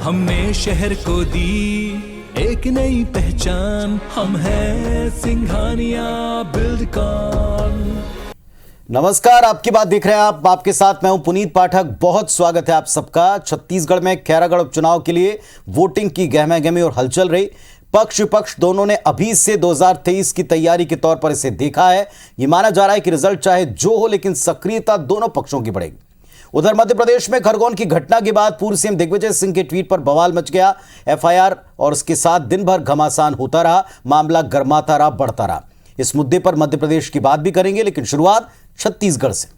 हमने शहर को दी एक नई पहचान, हम हैं सिंघानिया बिल्डकॉन। नमस्कार, आपकी बात देख रहे हैं आप, आपके साथ मैं हूं पुनीत पाठक। बहुत स्वागत है आप सबका। छत्तीसगढ़ में खैरागढ़ उपचुनाव के लिए वोटिंग की गहमागहमी और हलचल रही। पक्ष विपक्ष दोनों ने अभी से 2023 की तैयारी के तौर पर इसे देखा है। यह माना जा रहा है कि रिजल्ट चाहे जो हो, लेकिन सक्रियता दोनों पक्षों की बढ़ेगी। उधर मध्य प्रदेश में खरगोन की घटना के बाद पूर्व सीएम दिग्विजय सिंह के ट्वीट पर बवाल मच गया। एफआईआर और उसके साथ दिन भर घमासान होता रहा, मामला गर्माता रहा, बढ़ता रहा। इस मुद्दे पर मध्य प्रदेश की बात भी करेंगे, लेकिन शुरुआत छत्तीसगढ़ से।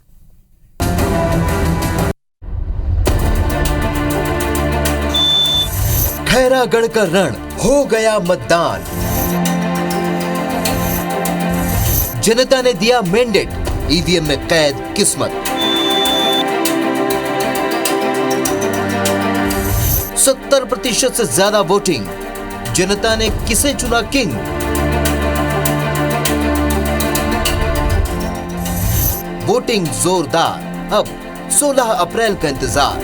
खैरागढ़ का रण हो गया मतदान। जनता ने दिया मैंडेट, ईवीएम में कैद किस्मत। 70% से ज्यादा वोटिंग। जनता ने किसे चुना किंग? वोटिंग जोरदार। अब 16 अप्रैल का इंतजार।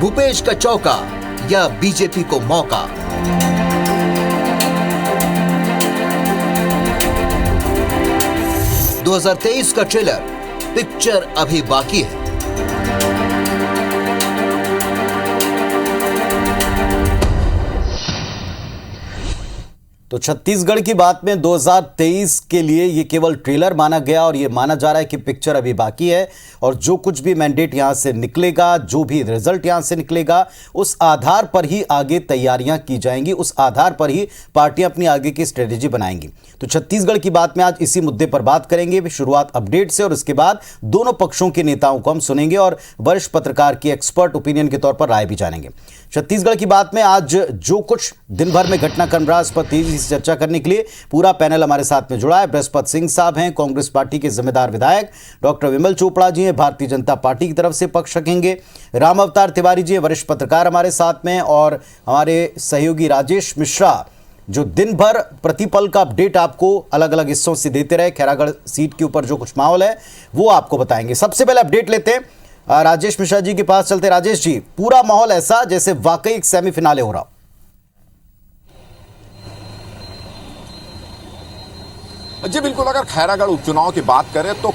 भूपेश का चौका या बीजेपी को मौका? – 2023 का ट्रेलर, पिक्चर अभी बाकी है। तो छत्तीसगढ़ की बात में 2023 के लिए ये केवल ट्रेलर माना गया और ये माना जा रहा है कि पिक्चर अभी बाकी है। और जो कुछ भी मैंडेट यहां से निकलेगा, जो भी रिजल्ट यहां से निकलेगा, उस आधार पर ही आगे तैयारियां की जाएंगी, उस आधार पर ही पार्टियां अपनी आगे की स्ट्रेटेजी बनाएंगी। तो छत्तीसगढ़ की बात में आज इसी मुद्दे पर बात करेंगे। शुरुआत अपडेट से और उसके बाद दोनों पक्षों के नेताओं को हम सुनेंगे और वरिष्ठ पत्रकार की एक्सपर्ट ओपिनियन के तौर पर राय भी जानेंगे। छत्तीसगढ़ की बात में आज जो कुछ दिन भर में घटनाक्रम रहा, इस पर तेजी से चर्चा करने के लिए पूरा पैनल हमारे साथ में जुड़ा है। बृहस्पति सिंह साहब हैं, कांग्रेस पार्टी के जिम्मेदार विधायक। डॉक्टर विमल चोपड़ा जी हैं, भारतीय जनता पार्टी की तरफ से पक्ष रखेंगे। राम अवतार तिवारी जी, वरिष्ठ पत्रकार हमारे साथ में, और हमारे सहयोगी राजेश मिश्रा, जो दिन भर प्रतिपल का अपडेट आपको अलग अलग हिस्सों से देते रहे। खैरागढ़ सीट के ऊपर जो कुछ माहौल है वो आपको बताएंगे। सबसे पहले अपडेट लेते हैं, राजेश मिश्रा जी के पास चलते। राजेश जी, पूरा माहौल ऐसा जैसे वाकई एक सेमीफिनाले हो रहा। जी बिल्कुल, अगर खैरागढ़ उपचुनाव की बात करें तो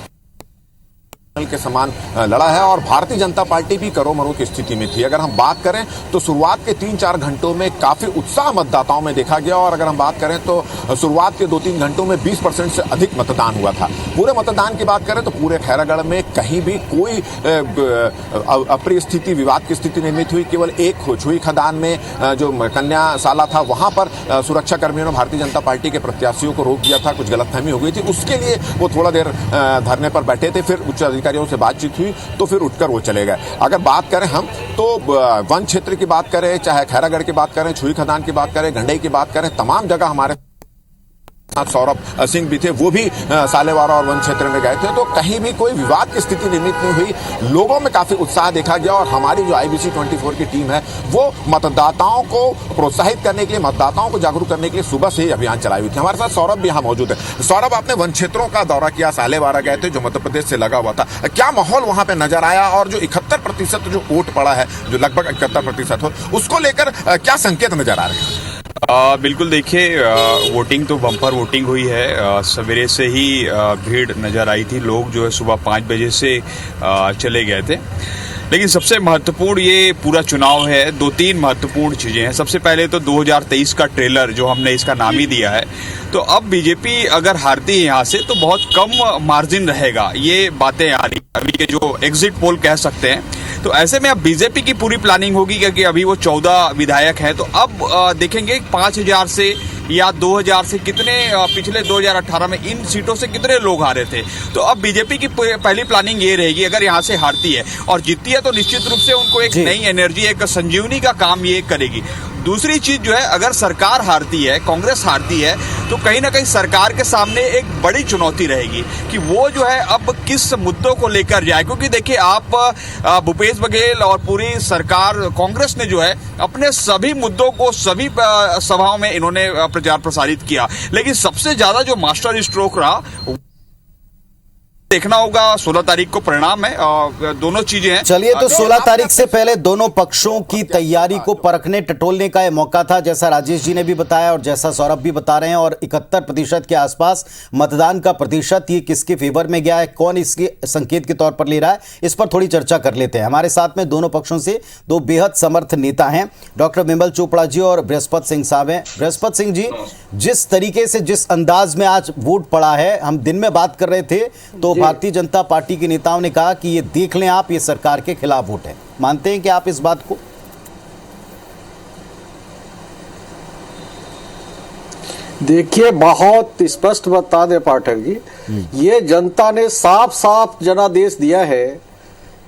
के समान लड़ा है और भारतीय जनता पार्टी भी करोमरो की स्थिति में थी। अगर हम बात करें तो शुरुआत के 3-4 घंटों में काफी उत्साह मतदाताओं में देखा गया और अगर हम बात करें तो शुरुआत के 2-3 घंटों में 20% से अधिक मतदान हुआ था। पूरे मतदान की बात करें तो पूरे खैरागढ़ में कहीं भी कोई अप्रिय स्थिति, विवाद की स्थिति निर्मित हुई। केवल एक छुई खदान में जो कन्याशाला था वहां पर सुरक्षा कर्मियों ने भारतीय जनता पार्टी के प्रत्याशियों को रोक दिया था। कुछ गलतफहमी हो गई थी, उसके लिए वो थोड़ा देर धरने पर बैठे थे। फिर उच्च अधिकारियों से बातचीत हुई तो फिर उठकर वो चले गए। अगर बात करें हम तो वन क्षेत्र की बात करें, चाहे खैरागढ़ की बात करें, छुई खदान की बात करें, गंडई की बात करें, तमाम जगह हमारे सौरभ सिंह भी थे, वो भी सालेवाड़ा और वन क्षेत्र में गए थे। तो कहीं भी कोई विवाद की स्थिति निर्मित नहीं हुई। लोगों में काफी उत्साह देखा गया और हमारी जो IBC 24 की टीम है वो मतदाताओं को प्रोत्साहित करने के लिए, मतदाताओं को जागरूक करने के लिए सुबह से ही अभियान चलाई हुई थी। हमारे साथ सौरभ भी यहाँ मौजूद है। सौरभ, आपने वन क्षेत्रों का दौरा किया, सालेवाड़ा गए थे जो मध्य प्रदेश से लगा हुआ था, क्या माहौल वहां पे नजर आया? और जो 71% जो वोट पड़ा है, जो लगभग 71% हो, उसको लेकर क्या संकेत नजर आ रहे हैं? बिल्कुल, देखिए, वोटिंग तो बम्पर वोटिंग हुई है। सवेरे से ही भीड़ नजर आई थी। लोग जो है सुबह 5 बजे से चले गए थे। लेकिन सबसे महत्वपूर्ण ये पूरा चुनाव है, 2-3 महत्वपूर्ण चीजें हैं। सबसे पहले तो 2023 का ट्रेलर, जो हमने इसका नाम ही दिया है। तो अब बीजेपी अगर हारती है यहाँ से तो बहुत कम मार्जिन रहेगा, ये बातें आ रही अभी के जो एग्जिट पोल कह सकते हैं। तो ऐसे में अब बीजेपी की पूरी प्लानिंग होगी, क्योंकि अभी वो 14 विधायक हैं। तो अब देखेंगे 5000 से या 2000 से कितने, पिछले 2018 में इन सीटों से कितने लोग हारे थे। तो अब बीजेपी की पहली प्लानिंग ये रहेगी, अगर यहाँ से हारती है और जीतती है तो निश्चित रूप से उनको एक नई एनर्जी, एक संजीवनी का काम ये करेगी। दूसरी चीज जो है, अगर सरकार हारती है, कांग्रेस हारती है, तो कहीं ना कहीं सरकार के सामने एक बड़ी चुनौती रहेगी कि वो जो है अब किस मुद्दों को लेकर जाए। क्योंकि देखिए, आप भूपेश बघेल और पूरी सरकार कांग्रेस ने जो है अपने सभी मुद्दों को सभी सभाओं में इन्होंने प्रचार प्रसारित किया, लेकिन सबसे ज्यादा जो मास्टर स्ट्रोक रहा देखना होगा। 16 तारीख को परिणाम है, दोनों चीजें हैं। चलिए, तो 16 तारीख से पहले दोनों पक्षों की तैयारी को परखने टटोलने का यह मौका था, जैसा राजेश जी ने भी बताया और जैसा सौरभ भी बता रहे हैं। और 71% के आसपास मतदान का प्रतिशत ये किसके फेवर में गया है, कौन इसके संकेत के तौर पर ले रहा है, इस पर थोड़ी चर्चा कर लेते हैं। हमारे साथ में दोनों पक्षों से दो बेहद समर्थ नेता हैं, डॉक्टर विमल चोपड़ा जी और बृहस्पत सिंह साहब हैं। बृहस्पत सिंह जी, जिस तरीके से, जिस अंदाज में आज वोट पड़ा है, हम दिन में बात कर रहे थे तो भारतीय जनता पार्टी के नेताओं ने कहा कि ये देख लें आप, ये सरकार के खिलाफ वोट है। मानते हैं कि आप इस बात को? देखिए, बहुत स्पष्ट बता दे पाठक जी, ये जनता ने साफ साफ जनादेश दिया है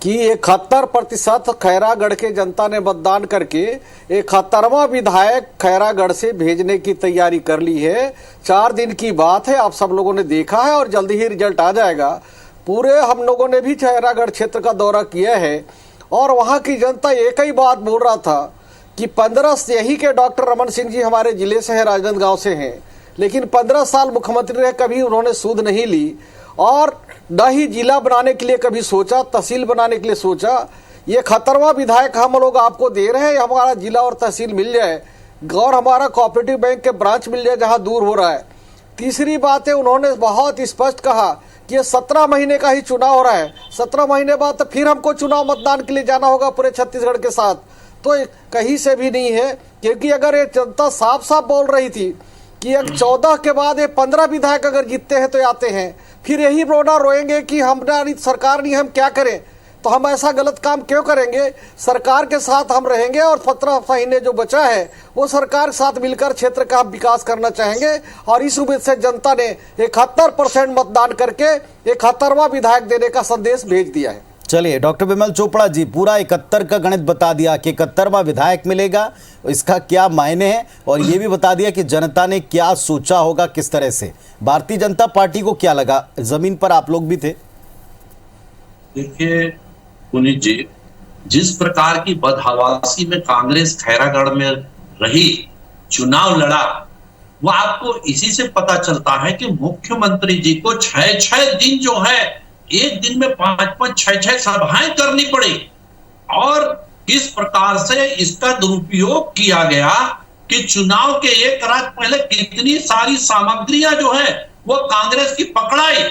कि 71% खैरागढ़ के जनता ने मतदान करके 71वां विधायक खैरागढ़ से भेजने की तैयारी कर ली है। 4 दिन की बात है, आप सब लोगों ने देखा है और जल्दी ही रिजल्ट आ जाएगा। पूरे हम लोगों ने भी खैरागढ़ क्षेत्र का दौरा किया है और वहां की जनता एक ही बात बोल रहा था कि 15 यही के डॉक्टर रमन सिंह जी हमारे जिले से हैं, राजनांदगांव से हैं, लेकिन 15 साल मुख्यमंत्री रहे, कभी उन्होंने सूद नहीं ली और न ही जिला बनाने के लिए कभी सोचा, तहसील बनाने के लिए सोचा। ये 71वां विधायक हम लोग आपको दे रहे हैं, हमारा जिला और तहसील मिल जाए और हमारा कोऑपरेटिव बैंक के ब्रांच मिल जाए जहां दूर हो रहा है। तीसरी बात है, उन्होंने बहुत स्पष्ट कहा कि ये 17 महीने का ही चुनाव हो रहा है, 17 महीने बाद तो फिर हमको चुनाव मतदान के लिए जाना होगा पूरे छत्तीसगढ़ के साथ। तो कहीं से भी नहीं है, क्योंकि अगर ये जनता साफ साफ बोल रही थी कि 14 के बाद ये 15 विधायक अगर जीतते हैं तो आते हैं, फिर यही रोना रोएंगे कि हमारी सरकार नहीं, हम क्या करें, तो हम ऐसा गलत काम क्यों करेंगे। सरकार के साथ हम रहेंगे और 17 महीने जो बचा है वो सरकार के साथ मिलकर क्षेत्र का विकास करना चाहेंगे। और इस उम्मीद से जनता ने 71% मतदान करके 71वां विधायक देने का संदेश भेज दिया है। चलिए, डॉक्टर विमल चोपड़ा जी, पूरा 71 का गणित बता दिया कि 71वां विधायक मिलेगा, इसका क्या मायने हैं, और ये भी बता दिया कि जनता ने क्या सोचा होगा, किस तरह से। भारतीय जनता पार्टी को क्या लगा? जमीन पर आप लोग भी थे। देखिए पुनीत जी, जिस प्रकार की बदहवासी में कांग्रेस खैरागढ़ में रही, चुनाव लड़ा, वो आपको इसी से पता चलता है कि मुख्यमंत्री जी को 6-6 दिन जो है, एक दिन में 5-5, 6-6 सभाएं करनी पड़ी और किस प्रकार से इसका दुरुपयोग किया गया कि चुनाव के एक रात पहले कितनी सारी सामग्रियां जो है वो कांग्रेस की पकड़ाई।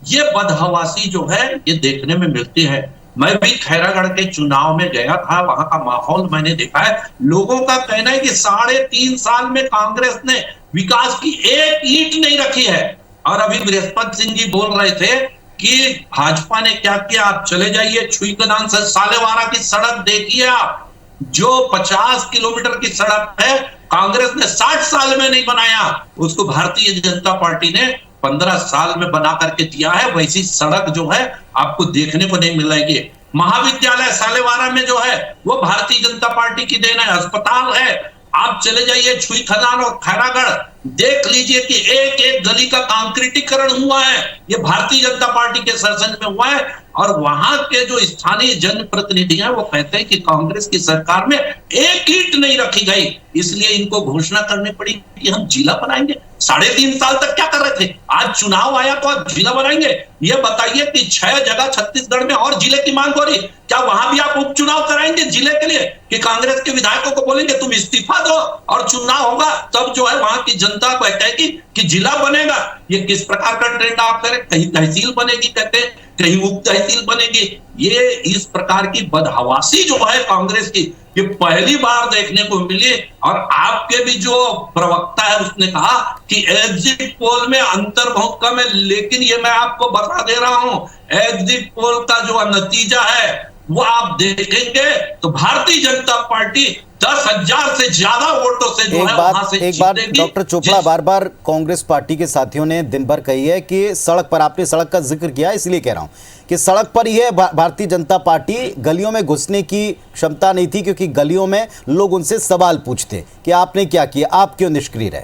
ये बदहवासी जो है ये देखने में मिलती है। मैं भी खैरागढ़ के चुनाव में गया था, वहां का माहौल मैंने देखा है। लोगों का कहना है कि 3.5 साल में कांग्रेस ने विकास की एक ईंट नहीं रखी है। और अभी बृहस्पत सिंह जी बोल रहे थे कि भाजपा ने क्या किया। आप चले जाइए छुईकदान से सालेवारा की सड़क देखिए, आप जो 50 किलोमीटर की सड़क है, कांग्रेस ने 60 साल में नहीं बनाया, उसको भारतीय जनता पार्टी ने 15 साल में बना करके दिया है। वैसी सड़क जो है आपको देखने को नहीं मिलेगी। महाविद्यालय सालेवारा में जो है वो भारतीय जनता पार्टी की देन है। अस्पताल है, आप चले जाइए छुईखदान और खैरागढ़, देख लीजिए कि एक एक गली का कंक्रीटीकरण हुआ है, ये भारतीय जनता पार्टी के शासन में हुआ है। और वहां के जो स्थानीय जनप्रतिनिधि हैं वो कहते हैं कि कांग्रेस की सरकार में एक ईंट नहीं रखी गई, इसलिए इनको घोषणा करनी पड़ी कि हम जिला बनाएंगे। 3.5 साल तक क्या कर रहे थे, आज चुनाव आया तो आज जिला बनाएंगे। ये बताइए कि 6 जगह छत्तीसगढ़ में और जिले की मांग हो रही, क्या वहां भी आप उपचुनाव कराएंगे जिले के लिए कि कांग्रेस के विधायकों को बोलेंगे तुम इस्तीफा दो और चुनाव होगा, तब जो है वहां की जनता को कहेगी कि जिला बनेगा। ये किस प्रकार का ट्रेंड आप करें, कहीं तहसील बनेगी कहते हैं, कहीं उप तहसील बनेगी। ये इस प्रकार की बदहवासी जो है कांग्रेस की, ये पहली बार देखने को मिली। और आपके भी जो प्रवक्ता है उसने कहा कि एग्जिट पोल में अंतर बहुत कम है, लेकिन ये मैं आपको बता दे रहा हूं, एग्जिट पोल का जो नतीजा है वो आप देखेंगे तो भारतीय जनता पार्टी 10,000 से ज्यादा वोटों से जो है वहां से एक बार डॉक्टर चोपड़ा, बार बार कांग्रेस पार्टी के साथियों ने दिन भर कही है कि सड़क पर, आपने सड़क का जिक्र किया, इसलिए कह रहा हूं कि सड़क पर ही है भारतीय जनता पार्टी, गलियों में घुसने की क्षमता नहीं थी, क्योंकि गलियों में लोग उनसे सवाल पूछते कि आपने क्या किया, आप क्यों निष्क्रिय रहे।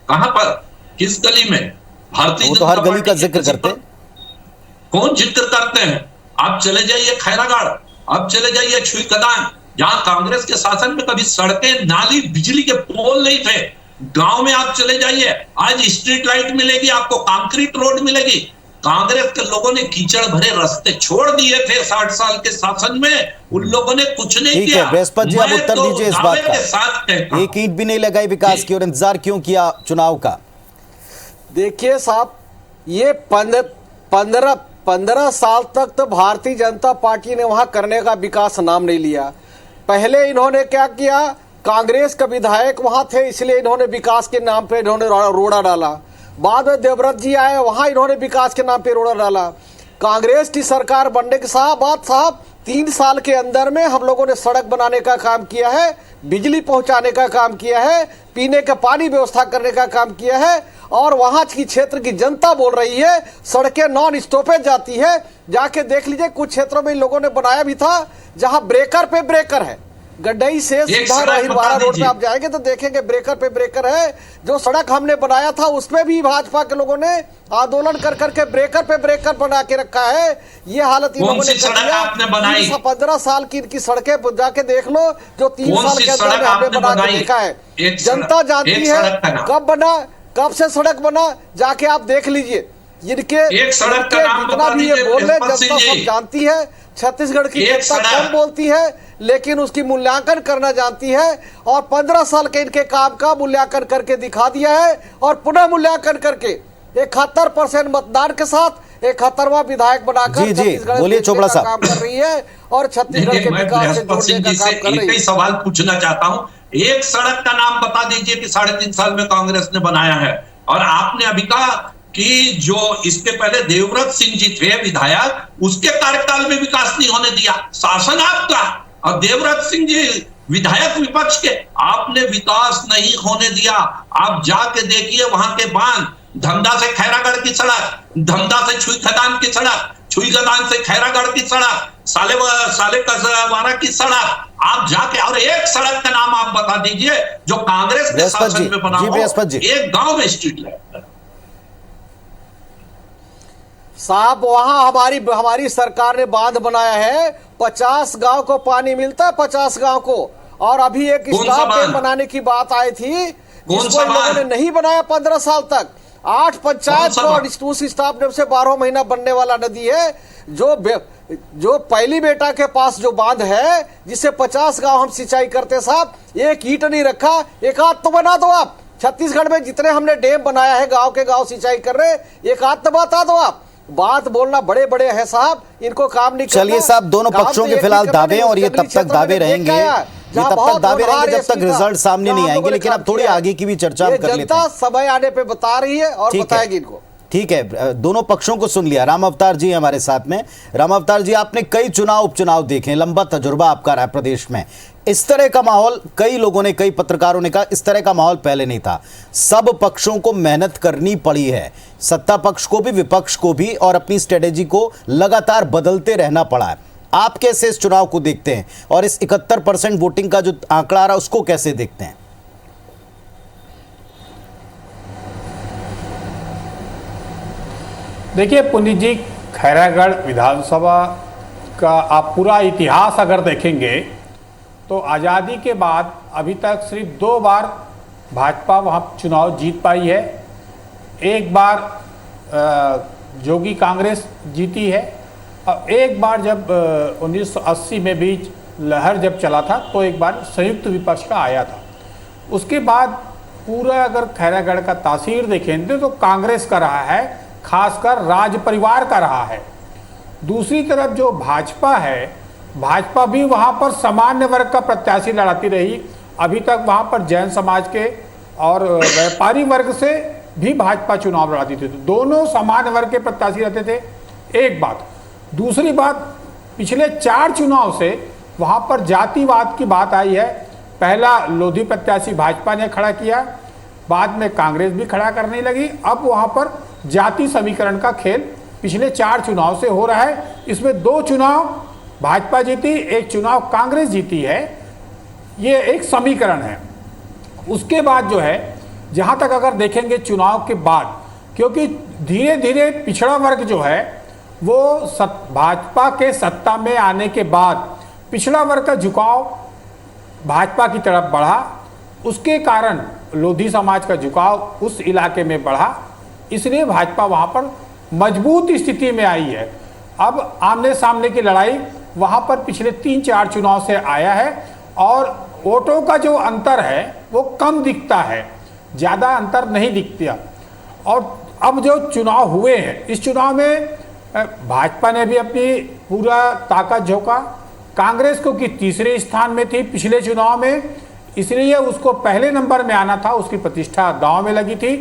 कहां पर, किस गली में? भारतीय वो तो हर गली का जिक्र करते हैं। कौन जिक्र करते हैं? आप चले जाइए खैरागढ़, आप चले जाइए छुईकदान, जहां कांग्रेस के शासन में कभी सड़कें, नाली, बिजली के पोल नहीं थे, गांव में आप चले जाइए, आज स्ट्रीट लाइट मिलेगी आपको, कंक्रीट रोड मिलेगी। कांग्रेस के लोगों ने कीचड़ भरे रास्ते छोड़ दिए थे 60 साल के शासन में, उन लोगों ने कुछ नहीं ठीक किया। है बृहस्पति जी, आप मैं उत्तर तो दीजिए इस दावे बात के साथ कहता का। हूं। एक ईंट भी नहीं लगाई विकास की और इंतजार क्यों किया चुनाव का? देखिए साहब, ये 15 साल तक तो भारतीय जनता पार्टी ने वहां करने का विकास नाम नहीं लिया। पहले इन्होंने क्या किया, कांग्रेस का विधायक वहां थे इसलिए इन्होंने विकास के नाम पे इन्होंने रोड़ा डाला। बाद में देवव्रत जी आए, वहां इन्होंने विकास के नाम पे रोड़ा डाला। कांग्रेस की सरकार बनने के साहब 3 साल के अंदर में हम लोगों ने सड़क बनाने का काम किया है, बिजली पहुंचाने का काम किया है, पीने का पानी व्यवस्था करने का काम किया है। और वहां की क्षेत्र की जनता बोल रही है सड़कें नॉन स्टॉपेज जाती है। जाके देख लीजिए, कुछ क्षेत्रों में इन लोगों ने बनाया भी था जहां ब्रेकर पे ब्रेकर है। गड्ढई से सीधा राहिरवाड़ा रोड पे आप जाएंगे तो देखेंगे ब्रेकर पे ब्रेकर है। जो सड़क हमने बनाया था उसमें भी भाजपा के लोगों ने आंदोलन कर करके ब्रेकर पे ब्रेकर बना के रखा है। ये हालत इन लोगों ने कर दिया। 15 साल की इनकी सड़कें जाके देख लो, जो 3 साल के अंदर में हमने बना के देखा है। जनता जानती है कब बना, कब से सड़क बना, जाके आप देख लीजिए। जितना भी ये बोल रहे जनता सब जानती है। छत्तीसगढ़ की जनता कम बोलती है लेकिन उसकी मूल्यांकन करना जानती है। और 15 साल के इनके काम का मूल्यांकन करके दिखा दिया है और पुनः मूल्यांकन करके 71% मतदान के साथ 71वां विधायक बनाकर बोलिए चोपड़ा साहब काम कर रही है और छत्तीसगढ़ के विकास से जोड़ने का काम कर रही है। सवाल पूछना चाहता हूं, एक सड़क का नाम बता दीजिए कि 3.5 साल में कांग्रेस ने बनाया है। और आपने अभी कहा कि जो इसके पहले देवव्रत सिंह जी थे विधायक, उसके कार्यकाल में विकास नहीं होने दिया। शासन आपका और देवव्रत सिंह जी विधायक विपक्ष के, आपने विकास नहीं होने दिया। आप जाके देखिए वहां के बांध, धमदा से खैरागढ़ की सड़क, धमदा से छुई खदान की सड़क, छुई खदान से खैरागढ़ की सड़क, साले कसवारा की सड़क, आप जाके और एक सड़क का नाम आप बता दीजिए जो कांग्रेस के शासन में बना हो, एक गांव में स्ट्रीट लाइट। साहब वहां हमारी सरकार ने बांध बनाया है, 50 गांव को पानी मिलता है, 50 गांव को। और अभी एक स्टाफ डैम बनाने की बात आई थी जिसको इन लोगों ने नहीं बनाया 15 साल तक। 8 पंचायत को उस स्टाफ डैम से 12 महीना बनने वाला नदी है। जो पहली बेटा के पास जो बांध है जिससे 50 गांव हम सिंचाई करते साहब, एक ईंट नहीं रखा। एक आध तो बना दो आप। छत्तीसगढ़ में जितने हमने डैम बनाया है गांव के गांव सिंचाई कर रहे, एक आध तो बता दो आप। बात बोलना बड़े बड़े हैं साहब, इनको काम नहीं करना। चलिए साहब, दोनों पक्षों के फिलहाल दावे और ये तब तक दावे रहेंगे, ये तब तक दावे रहेंगे जब तक रिजल्ट सामने नहीं आएंगे। लेकिन अब थोड़ी आगे की भी चर्चा हम कर लेते हैं। जनता समय आने पे बता रही है और बताएगी इनको। ठीक है, दोनों पक्षों को सुन लिया। राम अवतार जी हमारे साथ में। राम अवतार जी, आपने कई चुनाव उपचुनाव देखे, लंबा तजुर्बा आपका रहा प्रदेश में। इस तरह का माहौल, कई लोगों ने, कई पत्रकारों ने कहा इस तरह का माहौल पहले नहीं था। सब पक्षों को मेहनत करनी पड़ी है, सत्ता पक्ष को भी विपक्ष को भी, और अपनी स्ट्रेटेजी को लगातार बदलते रहना पड़ा है। आप कैसे इस चुनाव को देखते हैं और इस 71% वोटिंग का जो आंकड़ा आ रहा है उसको कैसे देखते हैं? देखिए पुनीत जी, खैरागढ़ विधानसभा का आप पूरा इतिहास अगर देखेंगे तो आज़ादी के बाद अभी तक सिर्फ 2 बार भाजपा वहाँ चुनाव जीत पाई है। एक बार जोगी कांग्रेस जीती है और एक बार जब 1980 में बीच लहर जब चला था तो एक बार संयुक्त विपक्ष का आया था। उसके बाद पूरा अगर खैरागढ़ का तासीर देखेंगे तो कांग्रेस का रहा है, खासकर राज परिवार का रहा है। दूसरी तरफ जो भाजपा है, भाजपा भी वहाँ पर सामान्य वर्ग का प्रत्याशी लड़ाती रही। अभी तक वहाँ पर जैन समाज के और व्यापारी वर्ग से भी भाजपा चुनाव लड़ाती थी। दोनों सामान्य वर्ग के प्रत्याशी रहते थे। एक बात। दूसरी बात, पिछले 4 चुनाव से वहाँ पर जातिवाद की बात आई है। पहला लोधी प्रत्याशी भाजपा ने खड़ा किया, बाद में कांग्रेस भी खड़ा करने लगी। अब वहाँ पर जाति समीकरण का खेल पिछले 4 चुनाव से हो रहा है। इसमें 2 चुनाव भाजपा जीती, 1 चुनाव कांग्रेस जीती है। ये एक समीकरण है। उसके बाद जो है, जहाँ तक अगर देखेंगे चुनाव के बाद, क्योंकि धीरे धीरे पिछड़ा वर्ग जो है वो भाजपा के सत्ता में आने के बाद पिछड़ा वर्ग का झुकाव भाजपा की तरफ बढ़ा। उसके कारण लोधी समाज का झुकाव उस इलाके में बढ़ा, इसलिए भाजपा वहां पर मजबूत स्थिति में आई है। अब आमने सामने की लड़ाई वहां पर पिछले 3-4 चुनाव से आया है और वोटों का जो अंतर है वो कम दिखता है, ज़्यादा अंतर नहीं दिखता। और अब जो चुनाव हुए हैं, इस चुनाव में भाजपा ने भी अपनी पूरा ताकत झोंका। कांग्रेस को कि तीसरे स्थान में थी पिछले चुनाव में, इसलिए उसको पहले नंबर में आना था, उसकी प्रतिष्ठा दांव में लगी थी।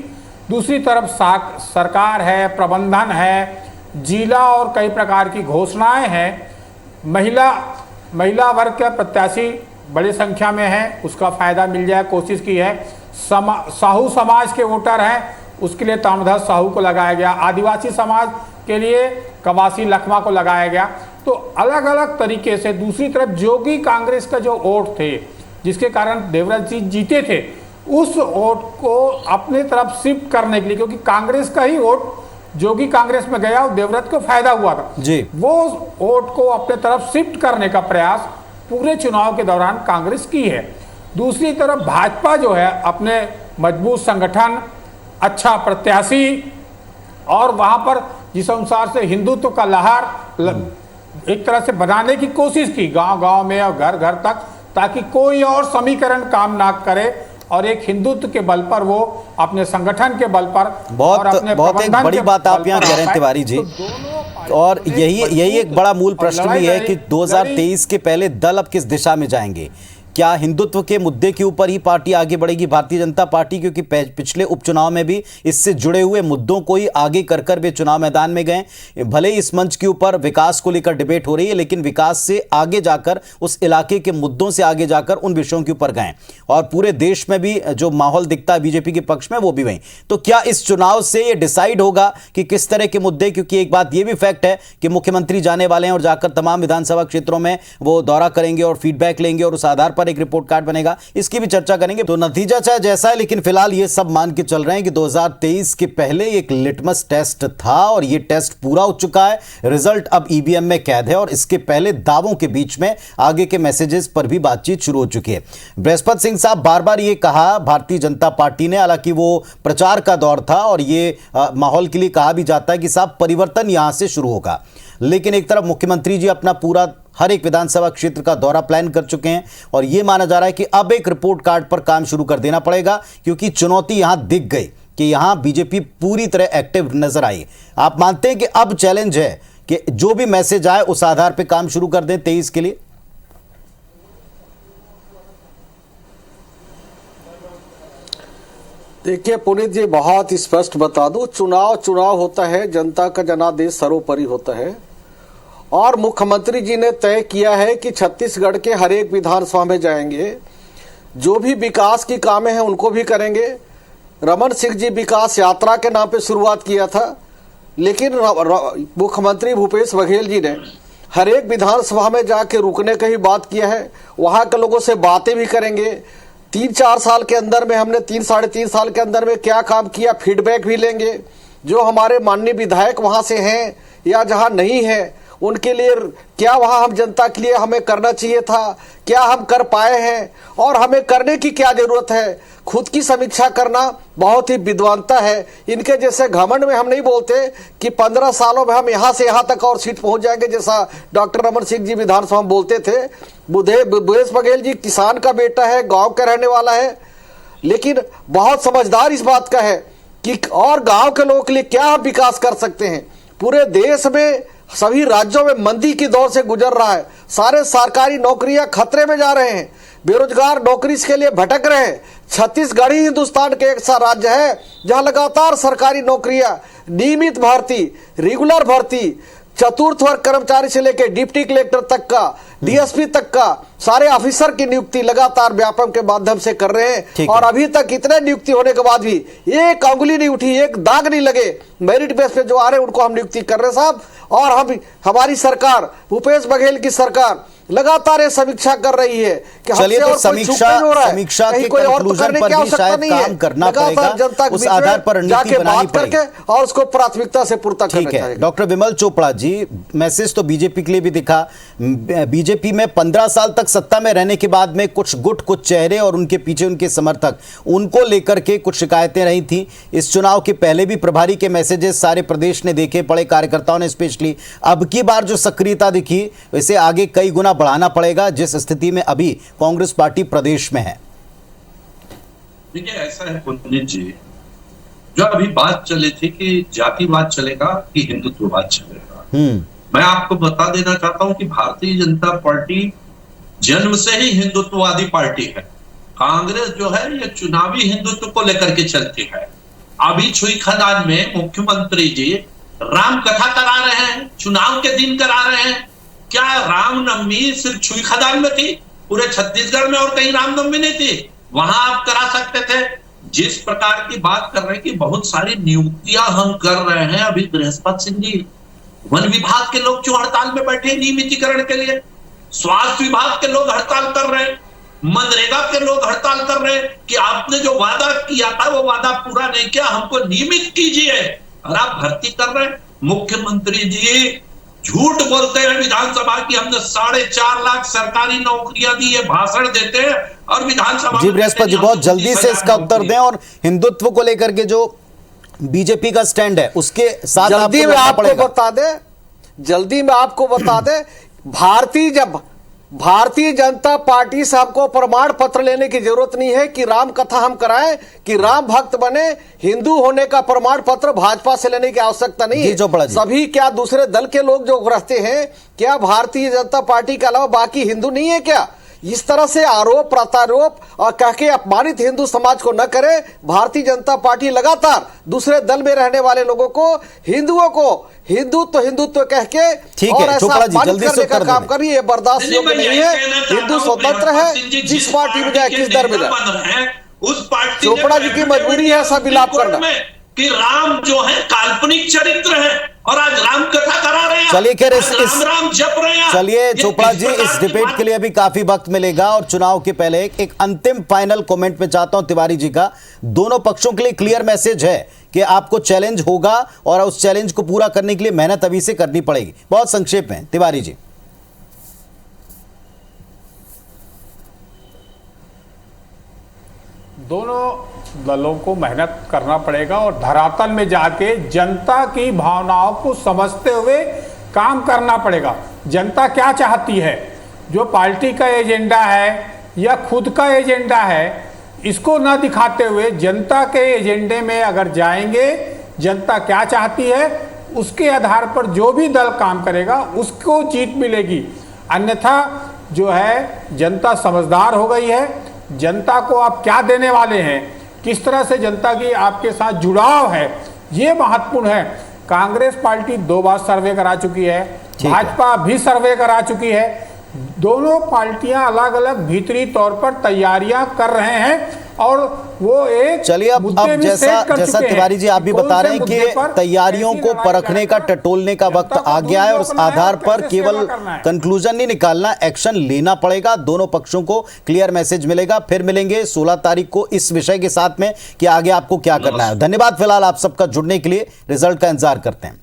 दूसरी तरफ सरकार है, प्रबंधन है, जिला और कई प्रकार की घोषणाएं हैं। महिला वर्ग के प्रत्याशी बड़ी संख्या में है, उसका फायदा मिल जाए कोशिश की है। साहू समाज के वोटर हैं, उसके लिए तामधर साहू को लगाया गया। आदिवासी समाज के लिए कवासी लखमा को लगाया गया। तो अलग अलग तरीके से दूसरी तरफ जोगी कांग्रेस का जो वोट थे, जिसके कारण देवराज जी जीते थे, उस वोट को अपने तरफ शिफ्ट करने के लिए, क्योंकि कांग्रेस का ही वोट जोगी कांग्रेस में गया और देवव्रत को फायदा हुआ था जी, वो वोट को अपने तरफ शिफ्ट करने का प्रयास पूरे चुनाव के दौरान कांग्रेस की है। दूसरी तरफ भाजपा जो है अपने मजबूत संगठन, अच्छा प्रत्याशी और वहां पर जिस अनुसार से हिंदुत्व का लहर एक तरह से बनाने की कोशिश की गांव-गांव में और घर-घर तक, ताकि कोई और समीकरण काम ना करे और एक हिंदुत्व के बल पर वो अपने संगठन के बल पर बहुत एक बड़ी बात आप यहाँ कह रहे हैं तिवारी जी। और यही एक बड़ा मूल प्रश्न भी है कि 2023 के पहले दल अब किस दिशा में जाएंगे। क्या हिंदुत्व के मुद्दे के ऊपर ही पार्टी आगे बढ़ेगी, भारतीय जनता पार्टी, क्योंकि पिछले उपचुनाव में भी इससे जुड़े हुए मुद्दों को ही आगे कर वे चुनाव मैदान में गए। भले ही इस मंच के ऊपर विकास को लेकर डिबेट हो रही है, लेकिन विकास से आगे जाकर, उस इलाके के मुद्दों से आगे जाकर उन विषयों के ऊपर गए और पूरे देश में भी जो माहौल दिखता है बीजेपी के पक्ष में वो भी वही। तो क्या इस चुनाव से ये डिसाइड होगा कि किस तरह के मुद्दे, क्योंकि एक बात ये भी फैक्ट है कि मुख्यमंत्री जाने वाले हैं और जाकर तमाम विधानसभा क्षेत्रों में वो दौरा करेंगे और फीडबैक लेंगे और उस आधार पर एक रिपोर्ट कार्ड बनेगा, इसकी भी चर्चा करेंगे। तो नतीजा चाहे जैसा है, लेकिन फिलहाल ये सब मान के चल रहे हैं कि 2023 के पहले एक लिटमस टेस्ट था और ये टेस्ट पूरा हो चुका है। रिजल्ट अब ईवीएम में कैद है और इसके पहले दावों के बीच में आगे के मैसेजेस पर भी बातचीत शुरू हो चुकी है। बृहस्पति सिंह साहब बार बार ये कहा भारतीय जनता पार्टी ने, हालांकि वो प्रचार का दौर था और ये माहौल के लिए कहा भी जाता है कि साहब परिवर्तन यहां से शुरू होगा, लेकिन एक तरफ मुख्यमंत्री जी अपना पूरा हर एक विधानसभा क्षेत्र का दौरा प्लान कर चुके हैं और यह माना जा रहा है कि अब एक रिपोर्ट कार्ड पर काम शुरू कर देना पड़ेगा, क्योंकि चुनौती यहां दिख गई कि यहां बीजेपी पूरी तरह एक्टिव नजर आई। आप मानते हैं कि अब चैलेंज है कि जो भी मैसेज आए उस आधार पर काम शुरू कर दें 23 के लिए? देखिए पुनीत जी, बहुत स्पष्ट बता दूं, चुनाव होता है, जनता का जनादेश सर्वोपरि होता है और मुख्यमंत्री जी ने तय किया है कि छत्तीसगढ़ के हर एक विधानसभा में जाएंगे, जो भी विकास की कामें हैं उनको भी करेंगे। रमन सिंह जी विकास यात्रा के नाम पे शुरुआत किया था, लेकिन मुख्यमंत्री भूपेश बघेल जी ने हर एक विधानसभा में जाके रुकने का ही बात किया है, वहाँ के लोगों से बातें भी करेंगे। 3-4 साल के अंदर में हमने 3-3.5 साल के अंदर में क्या काम किया, फीडबैक भी लेंगे। जो हमारे माननीय विधायक वहाँ से हैं या जहाँ नहीं है, उनके लिए क्या वहाँ हम जनता के लिए हमें करना चाहिए था, क्या हम कर पाए हैं और हमें करने की क्या जरूरत है। खुद की समीक्षा करना बहुत ही विद्वानता है। इनके जैसे घमंड में हम नहीं बोलते कि 15 सालों में हम यहाँ से यहाँ तक और सीट पहुंच जाएंगे, जैसा डॉक्टर रमन सिंह जी विधानसभा में बोलते थे। भूपेश बघेल जी किसान का बेटा है, गांव का रहने वाला है, लेकिन बहुत समझदार इस बात का है कि और गांव के लोगों के लिए क्या हम विकास कर सकते हैं। पूरे देश में सभी राज्यों में मंदी की दौर से गुजर रहा है, सारे सरकारी नौकरियां खतरे में जा रहे हैं, बेरोजगार नौकरी के लिए भटक रहे हैं। छत्तीसगढ़ ही हिंदुस्तान के एक सा राज्य है जहां लगातार सरकारी नौकरियां, नियमित भर्ती, रेगुलर भर्ती, चतुर्थ वर्ग कर्मचारी से लेकर डिप्टी कलेक्टर तक का, डीएसपी तक का सारे ऑफिसर की नियुक्ति लगातार व्यापम के माध्यम से कर रहे हैं। और अभी तक इतने नियुक्ति होने के बाद भी एक अंगुली नहीं उठी, एक दाग नहीं लगे। मेरिट बेस पे जो आ रहे हैं उनको हम नियुक्ति कर रहे हैं साहब। और हम हमारी सरकार, भूपेश बघेल की सरकार लगातार ये समीक्षा कर रही है कि चलिए, हमसे तो और कोई चूक नहीं हो रहा है, समीक्षा कहीं के कोई और तो कंक्लूजन करने पर की भी आवश्यकता शायद नहीं है। काम करना लगातार पड़ेगा, जनता के उस बीच में आधार पर रणनीति जाके बनानी बात करके पड़ेगी। और उसको प्राथमिकता से पूर्ता करना ठीक है चाहिए। डॉक्टर विमल चोपड़ा जी, मैसेज तो बीजेपी के लिए भी दिखा। बीजेपी में 15 साल तक सत्ता में रहने के बाद में कुछ गुट, कुछ चेहरे और उनके पीछे उनके समर्थक, उनको लेकर के कुछ शिकायतें रही थी। इस चुनाव के पहले भी प्रभारी के मैसेजेस सारे प्रदेश ने देखे, पड़े कार्यकर्ताओं ने स्पेशली। अब की बार जो सक्रियता दिखी, वैसे आगे कई गुना बढ़ाना पड़ेगा जिस स्थिति में अभी कांग्रेस पार्टी प्रदेश में है। देखिए, ऐसा है पुनीत जी, जो अभी बात चली थी कि जातिवाद चलेगा कि हिंदुत्ववाद चलेगा, मैं आपको बता देना चाहता हूं कि भारतीय जनता पार्टी जन्म से ही हिंदुत्ववादी पार्टी है। कांग्रेस जो है ये चुनावी हिंदुत्व को लेकर के चलती है। अभी छुई खदान में मुख्यमंत्री जी राम कथा करा रहे हैं, चुनाव के दिन करा रहे हैं। क्या रामनवमी सिर्फ छुई खदान में थी? पूरे छत्तीसगढ़ में और कहीं रामनवमी नहीं थी? वहां आप करा सकते थे। जिस प्रकार की बात कर रहे हैं कि बहुत सारी नियुक्तियां हम कर रहे हैं, अभी बृहस्पति सिंह जी, वन विभाग के लोग जो हड़ताल में बैठे हैं नियमितीकरण के लिए, स्वास्थ्य विभाग के लोग हड़ताल कर रहे हैं, मनरेगा के लोग हड़ताल कर रहे हैं कि आपने जो वादा किया था वो वादा पूरा नहीं किया, हमको नियमित कीजिए, और आप भर्ती कर रहे हैं। मुख्यमंत्री जी झूठ बोलते हैं विधानसभा की हमने 4.5 लाख सरकारी नौकरियां दी है, भाषण देते हैं और विधानसभा जी बृहस्पति जी, बहुत जल्दी से इसका उत्तर दें और हिंदुत्व को लेकर के जो बीजेपी का स्टैंड है उसके साथ जल्दी में आपको बता दे भारतीय जनता पार्टी से हमको प्रमाण पत्र लेने की जरूरत नहीं है कि राम कथा हम कराएं, कि राम भक्त बने। हिंदू होने का प्रमाण पत्र भाजपा से लेने की आवश्यकता नहीं है। सभी क्या दूसरे दल के लोग जो रहते हैं, क्या भारतीय जनता पार्टी के अलावा बाकी हिंदू नहीं है क्या? इस तरह से आरोप प्रत्यारोप और कह के अपमानित हिंदू समाज को न करे। भारतीय जनता पार्टी लगातार दूसरे दल में रहने वाले लोगों को, हिंदुओं को हिंदुत्व कह के और ऐसा अपमान करने का काम करिए, बर्दाश्त योग्य नहीं है। हिंदू स्वतंत्र है, जिस पार्टी में जाए, किस दर में जाए। उस पार्टी चोपड़ा जी की मजबूरी है ऐसा विलाप करना कि राम जो है काल्पनिक चरित्र है और आज राम कथा करा रहे हैं। चलिए खैर राम जप रहे हैं। चलिए चोपड़ा जी, इस डिबेट के लिए अभी काफी वक्त मिलेगा और चुनाव के पहले एक अंतिम फाइनल कमेंट में चाहता हूं तिवारी जी का। दोनों पक्षों के लिए क्लियर मैसेज है कि आपको चैलेंज होगा और उस चैलेंज को पूरा करने के लिए मेहनत अभी से करनी पड़ेगी। बहुत संक्षेप में तिवारी जी। दोनों दलों को मेहनत करना पड़ेगा और धरातल में जाके जनता की भावनाओं को समझते हुए काम करना पड़ेगा। जनता क्या चाहती है, जो पार्टी का एजेंडा है या खुद का एजेंडा है, इसको ना दिखाते हुए जनता के एजेंडे में अगर जाएंगे, जनता क्या चाहती है उसके आधार पर जो भी दल काम करेगा उसको जीत मिलेगी। अन्यथा जो है जनता समझदार हो गई है। जनता को आप क्या देने वाले हैं, किस तरह से जनता की आपके साथ जुड़ाव है, ये महत्वपूर्ण है। कांग्रेस पार्टी 2 बार सर्वे करा चुकी है, भाजपा भी सर्वे करा चुकी है। दोनों पार्टियां अलग अलग भीतरी तौर पर तैयारियां कर रहे हैं और वो एक चलिए अब जैसा तिवारी जी आप भी बता रहे हैं कि तैयारियों को परखने का, टटोलने का वक्त आ गया है और उस आधार पर केवल कंक्लूजन नहीं निकालना, एक्शन लेना पड़ेगा। दोनों पक्षों को क्लियर मैसेज मिलेगा। फिर मिलेंगे 16 तारीख को इस विषय के साथ में कि आगे आपको क्या करना है। धन्यवाद फिलहाल आप सबका जुड़ने के लिए। रिजल्ट का इंतजार करते हैं।